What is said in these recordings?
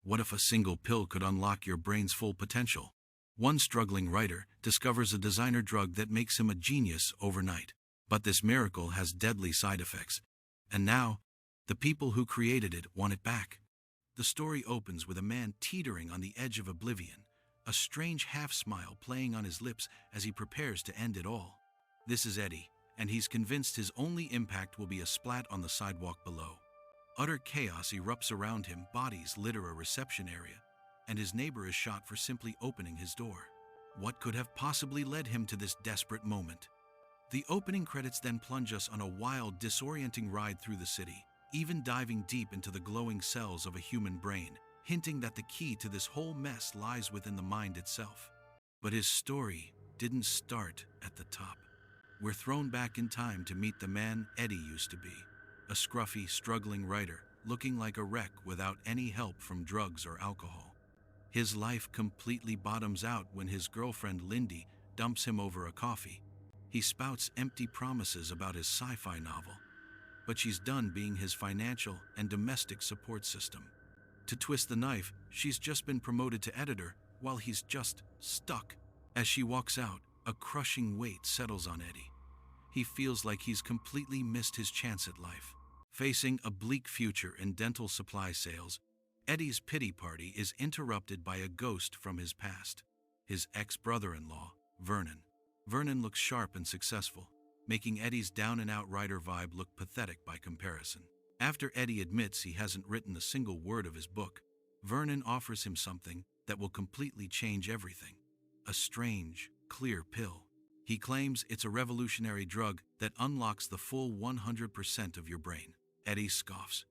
What if a single pill could unlock your brain's full potential? One struggling writer discovers a designer drug that makes him a genius overnight. But this miracle has deadly side effects. And now, the people who created it want it back. The story opens with a man teetering on the edge of oblivion, a strange half-smile playing on his lips as he prepares to end it all. This is Eddie, and he's convinced his only impact will be a splat on the sidewalk below. Utter chaos erupts around him, bodies litter a reception area, and his neighbor is shot for simply opening his door. What could have possibly led him to this desperate moment? The opening credits then plunge us on a wild, disorienting ride through the city, even diving deep into the glowing cells of a human brain, hinting that the key to this whole mess lies within the mind itself. But his story didn't start at the top. We're thrown back in time to meet the man Eddie used to be, a scruffy, struggling writer looking like a wreck without any help from drugs or alcohol. His life completely bottoms out when his girlfriend Lindy dumps him over a coffee. He spouts empty promises about his sci-fi novel, but she's done being his financial and domestic support system. To twist the knife, she's just been promoted to editor while he's just stuck. As she walks out, a crushing weight settles on Eddie. He feels like he's completely missed his chance at life. Facing a bleak future in dental supply sales, Eddie's pity party is interrupted by a ghost from his past, his ex-brother-in-law, Vernon. Vernon looks sharp and successful, making Eddie's down-and-out writer vibe look pathetic by comparison. After Eddie admits he hasn't written a single word of his book, Vernon offers him something that will completely change everything. A strange, clear pill. He claims it's a revolutionary drug that unlocks the full 100% of your brain. Eddie scoffs,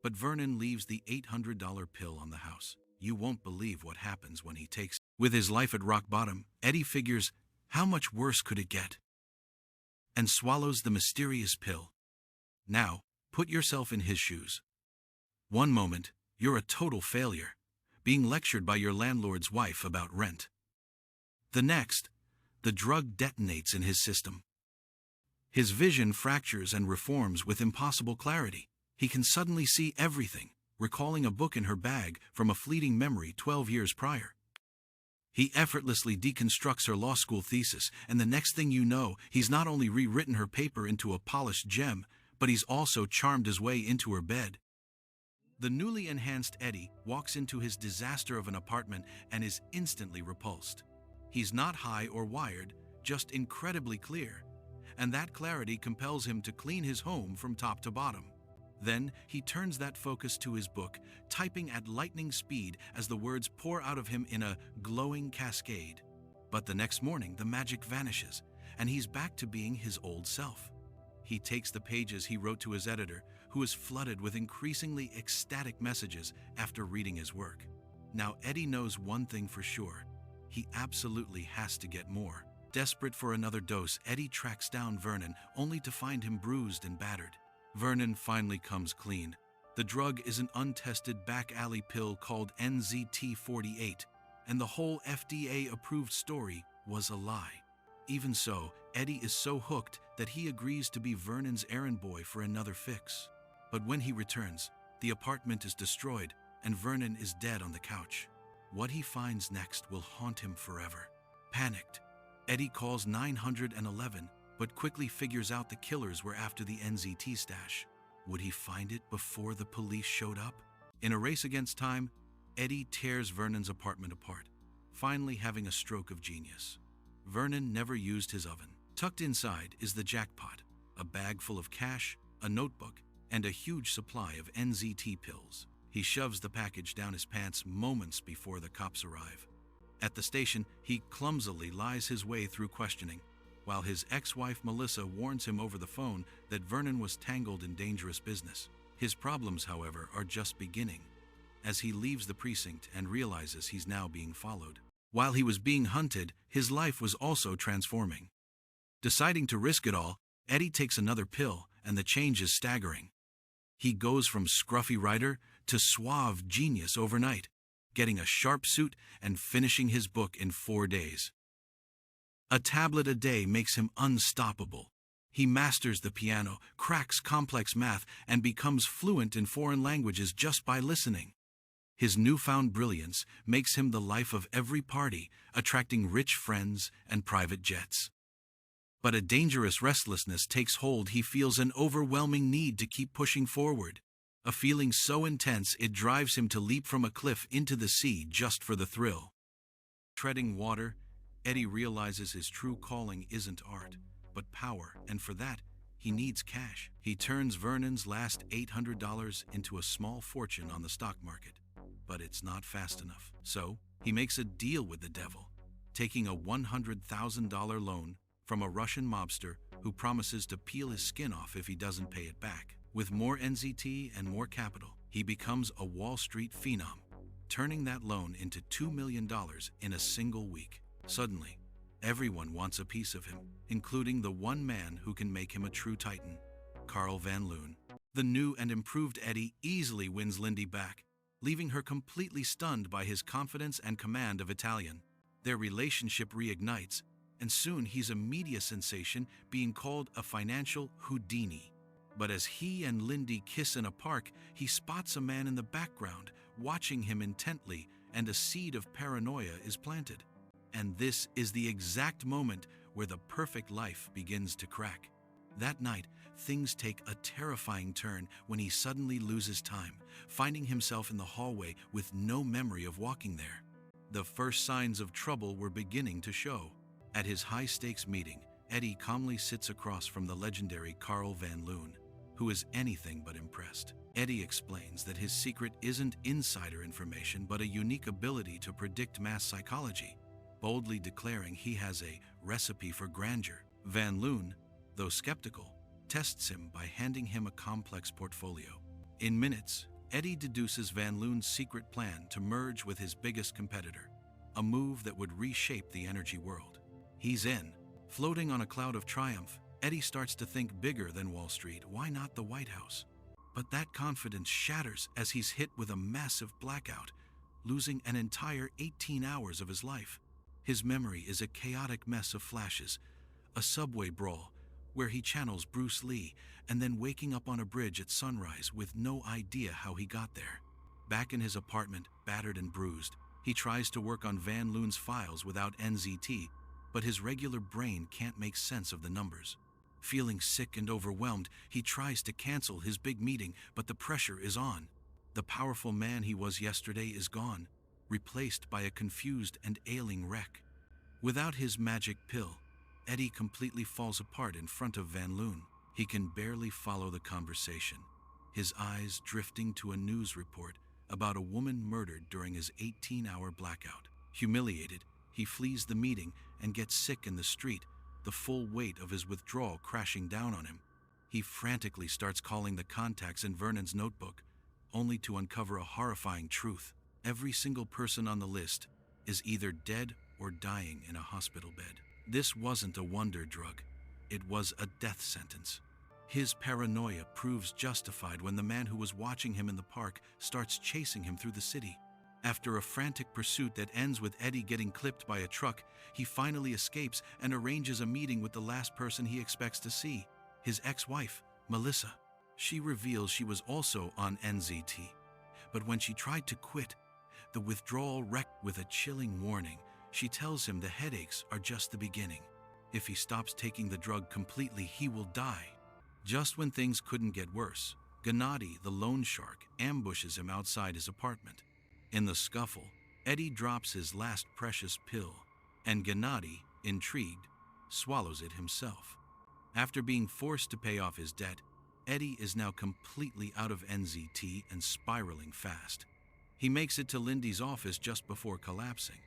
but Vernon leaves the $800 pill on the house. You won't believe what happens when he takes it. With his life at rock bottom, Eddie figures, how much worse could it get? And swallows the mysterious pill. Now, put yourself in his shoes. One moment, you're a total failure, being lectured by your landlord's wife about rent. The next, the drug detonates in his system. His vision fractures and reforms with impossible clarity. He can suddenly see everything, recalling a book in her bag from a fleeting memory 12 years prior. He effortlessly deconstructs her law school thesis, and the next thing you know, he's not only rewritten her paper into a polished gem, but he's also charmed his way into her bed. The newly enhanced Eddie walks into his disaster of an apartment and is instantly repulsed. He's not high or wired, just incredibly clear, and that clarity compels him to clean his home from top to bottom. Then he turns that focus to his book, typing at lightning speed as the words pour out of him in a glowing cascade. But the next morning, the magic vanishes, and he's back to being his old self. He takes the pages he wrote to his editor, who is flooded with increasingly ecstatic messages after reading his work. Now Eddie knows one thing for sure. He absolutely has to get more. Desperate for another dose, Eddie tracks down Vernon, only to find him bruised and battered. Vernon finally comes clean. The drug is an untested back-alley pill called NZT-48, and the whole FDA-approved story was a lie. Even so, Eddie is so hooked that he agrees to be Vernon's errand boy for another fix. But when he returns, the apartment is destroyed, and Vernon is dead on the couch. What he finds next will haunt him forever. Panicked, Eddie calls 911, but quickly figures out the killers were after the NZT stash. Would he find it before the police showed up? In a race against time, Eddie tears Vernon's apartment apart, finally having a stroke of genius. Vernon never used his oven. Tucked inside is the jackpot, a bag full of cash, a notebook, and a huge supply of NZT pills. He shoves the package down his pants moments before the cops arrive. At the station, he clumsily lies his way through questioning, while his ex-wife Melissa warns him over the phone that Vernon was tangled in dangerous business. His problems, however, are just beginning, as he leaves the precinct and realizes he's now being followed. While he was being hunted, his life was also transforming. Deciding to risk it all, Eddie takes another pill, and the change is staggering. He goes from scruffy writer to suave genius overnight, getting a sharp suit and finishing his book in 4 days. A tablet a day makes him unstoppable. He masters the piano, cracks complex math, and becomes fluent in foreign languages just by listening. His newfound brilliance makes him the life of every party, attracting rich friends and private jets. But a dangerous restlessness takes hold. He feels an overwhelming need to keep pushing forward. A feeling so intense it drives him to leap from a cliff into the sea just for the thrill. Treading water, Eddie realizes his true calling isn't art, but power, and for that, he needs cash. He turns Vernon's last $800 into a small fortune on the stock market. But it's not fast enough. So, he makes a deal with the devil, taking a $100,000 loan from a Russian mobster who promises to peel his skin off if he doesn't pay it back. With more NZT and more capital, he becomes a Wall Street phenom, turning that loan into $2 million in a single week. Suddenly, everyone wants a piece of him, including the one man who can make him a true titan, Carl Van Loon. The new and improved Eddie easily wins Lindy back, leaving her completely stunned by his confidence and command of Italian. Their relationship reignites, and soon he's a media sensation, being called a financial Houdini. But as he and Lindy kiss in a park, he spots a man in the background, watching him intently, and a seed of paranoia is planted. And this is the exact moment where the perfect life begins to crack. That night, things take a terrifying turn when he suddenly loses time, finding himself in the hallway with no memory of walking there. The first signs of trouble were beginning to show. At his high-stakes meeting, Eddie calmly sits across from the legendary Carl Van Loon, who is anything but impressed. Eddie explains that his secret isn't insider information but a unique ability to predict mass psychology, boldly declaring he has a recipe for grandeur. Van Loon, though skeptical, tests him by handing him a complex portfolio. In minutes, Eddie deduces Van Loon's secret plan to merge with his biggest competitor, a move that would reshape the energy world. He's in. Floating on a cloud of triumph, Eddie starts to think bigger than Wall Street. Why not the White House? But that confidence shatters as he's hit with a massive blackout, losing an entire 18 hours of his life. His memory is a chaotic mess of flashes, a subway brawl where he channels Bruce Lee, and then waking up on a bridge at sunrise with no idea how he got there. Back in his apartment, battered and bruised, he tries to work on Van Loon's files without NZT, but his regular brain can't make sense of the numbers. Feeling sick and overwhelmed, he tries to cancel his big meeting, but the pressure is on. The powerful man he was yesterday is gone, replaced by a confused and ailing wreck. Without his magic pill, Eddie completely falls apart in front of Van Loon. He can barely follow the conversation, his eyes drifting to a news report about a woman murdered during his 18-hour blackout. Humiliated, he flees the meeting and gets sick in the street, the full weight of his withdrawal crashing down on him. He frantically starts calling the contacts in Vernon's notebook, only to uncover a horrifying truth. Every single person on the list is either dead or dying in a hospital bed. This wasn't a wonder drug. It was a death sentence. His paranoia proves justified when the man who was watching him in the park starts chasing him through the city. After a frantic pursuit that ends with Eddie getting clipped by a truck, he finally escapes and arranges a meeting with the last person he expects to see, his ex-wife, Melissa. She reveals she was also on NZT, but when she tried to quit, the withdrawal wrecked. With a chilling warning, she tells him the headaches are just the beginning. If he stops taking the drug completely, he will die. Just when things couldn't get worse, Gennady, the loan shark, ambushes him outside his apartment. In the scuffle, Eddie drops his last precious pill, and Gennady, intrigued, swallows it himself. After being forced to pay off his debt, Eddie is now completely out of NZT and spiraling fast. He makes it to Lindy's office just before collapsing,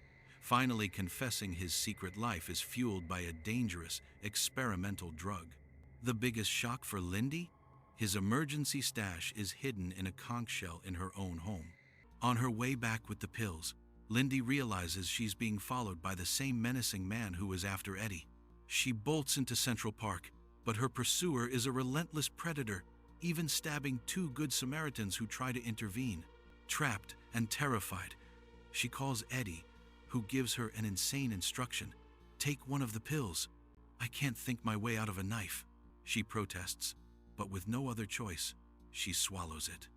finally confessing his secret life is fueled by a dangerous, experimental drug. The biggest shock for Lindy? His emergency stash is hidden in a conch shell in her own home. On her way back with the pills, Lindy realizes she's being followed by the same menacing man who is after Eddie. She bolts into Central Park, but her pursuer is a relentless predator, even stabbing two good Samaritans who try to intervene. Trapped and terrified, she calls Eddie, who gives her an insane instruction. "Take one of the pills." "I can't think my way out of a knife," she protests, but with no other choice, she swallows it.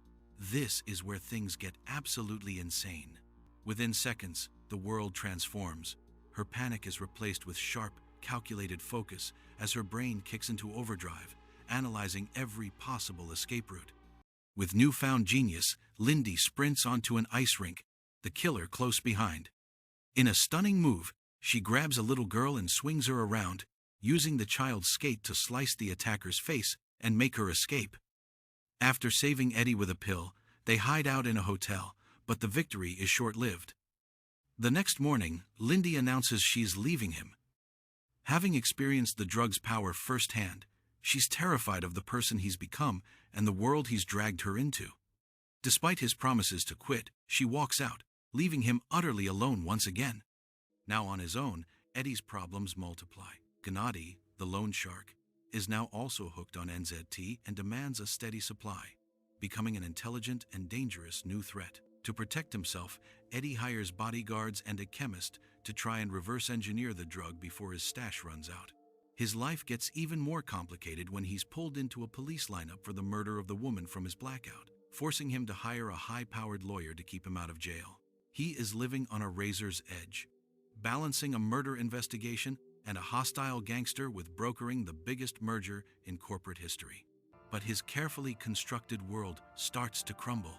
This is where things get absolutely insane. Within seconds, the world transforms. Her panic is replaced with sharp, calculated focus as her brain kicks into overdrive, analyzing every possible escape route. With newfound genius, Lindy sprints onto an ice rink, the killer close behind. In a stunning move, she grabs a little girl and swings her around, using the child's skate to slice the attacker's face and make her escape. After saving Eddie with a pill, they hide out in a hotel, but the victory is short-lived. The next morning, Lindy announces she's leaving him. Having experienced the drug's power firsthand, she's terrified of the person he's become and the world he's dragged her into. Despite his promises to quit, she walks out, leaving him utterly alone once again. Now on his own, Eddie's problems multiply. Gennady, the loan shark, is now also hooked on NZT and demands a steady supply, becoming an intelligent and dangerous new threat. To protect himself, Eddie hires bodyguards and a chemist to try and reverse engineer the drug before his stash runs out. His life gets even more complicated when he's pulled into a police lineup for the murder of the woman from his blackout, forcing him to hire a high-powered lawyer to keep him out of jail. He is living on a razor's edge, balancing a murder investigation and a hostile gangster with brokering the biggest merger in corporate history. But his carefully constructed world starts to crumble.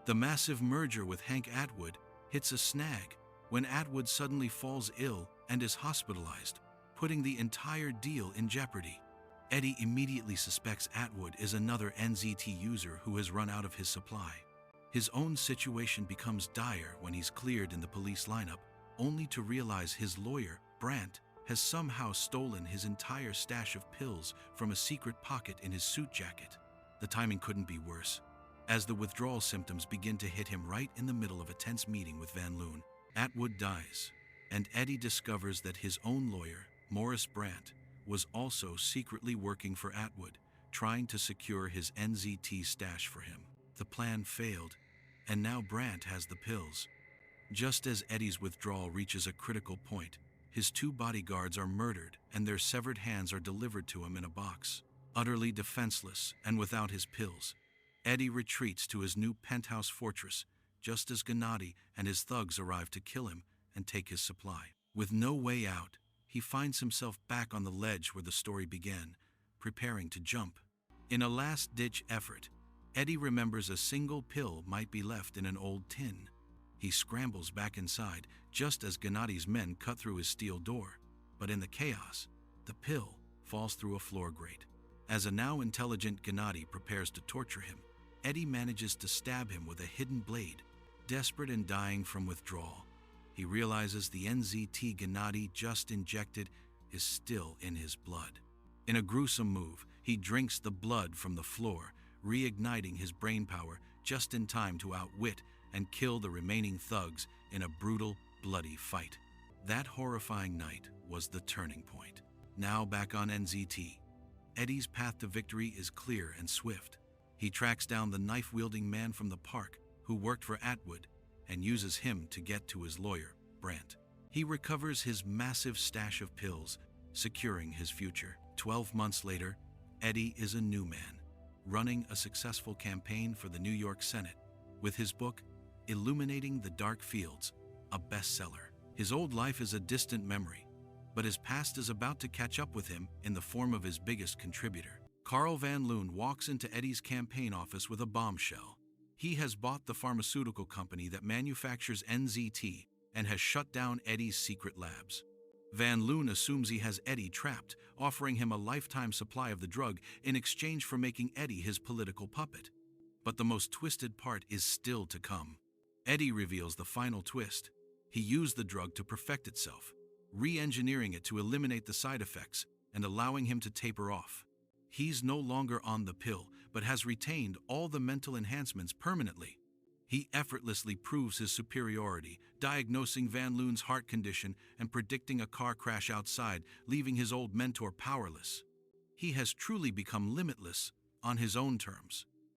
The massive merger with Hank Atwood hits a snag when Atwood suddenly falls ill and is hospitalized, putting the entire deal in jeopardy. Eddie immediately suspects Atwood is another NZT user who has run out of his supply. His own situation becomes dire when he's cleared in the police lineup, only to realize his lawyer, Brandt, has somehow stolen his entire stash of pills from a secret pocket in his suit jacket. The timing couldn't be worse. As the withdrawal symptoms begin to hit him right in the middle of a tense meeting with Van Loon, Atwood dies, and Eddie discovers that his own lawyer, Morris Brandt, was also secretly working for Atwood, trying to secure his NZT stash for him. The plan failed, and now Brandt has the pills. Just as Eddie's withdrawal reaches a critical point, his two bodyguards are murdered and their severed hands are delivered to him in a box. Utterly defenseless and without his pills, Eddie retreats to his new penthouse fortress, just as Gennady and his thugs arrive to kill him and take his supply. With no way out, he finds himself back on the ledge where the story began, preparing to jump. In a last-ditch effort, Eddie remembers a single pill might be left in an old tin. He scrambles back inside just as Gennady's men cut through his steel door, but in the chaos, the pill falls through a floor grate. As a now intelligent Gennady prepares to torture him, Eddie manages to stab him with a hidden blade. Desperate and dying from withdrawal, he realizes the NZT Gennady just injected is still in his blood. In a gruesome move, he drinks the blood from the floor, reigniting his brain power just in time to outwit and kill the remaining thugs in a brutal, bloody fight. That horrifying night was the turning point. Now back on NZT, Eddie's path to victory is clear and swift. He tracks down the knife-wielding man from the park who worked for Atwood and uses him to get to his lawyer, Brandt. He recovers his massive stash of pills, securing his future. 12 months later, Eddie is a new man, running a successful campaign for the New York Senate, with his book, Illuminating the Dark Fields, a bestseller. His old life is a distant memory, but his past is about to catch up with him in the form of his biggest contributor. Carl Van Loon walks into Eddie's campaign office with a bombshell. He has bought the pharmaceutical company that manufactures NZT and has shut down Eddie's secret labs. Van Loon assumes he has Eddie trapped, offering him a lifetime supply of the drug in exchange for making Eddie his political puppet. But the most twisted part is still to come. Eddie reveals the final twist. He used the drug to perfect itself, re-engineering it to eliminate the side effects and allowing him to taper off. He's no longer on the pill, but has retained all the mental enhancements permanently. He effortlessly proves his superiority, diagnosing Van Loon's heart condition and predicting a car crash outside, leaving his old mentor powerless. He has truly become limitless on his own terms.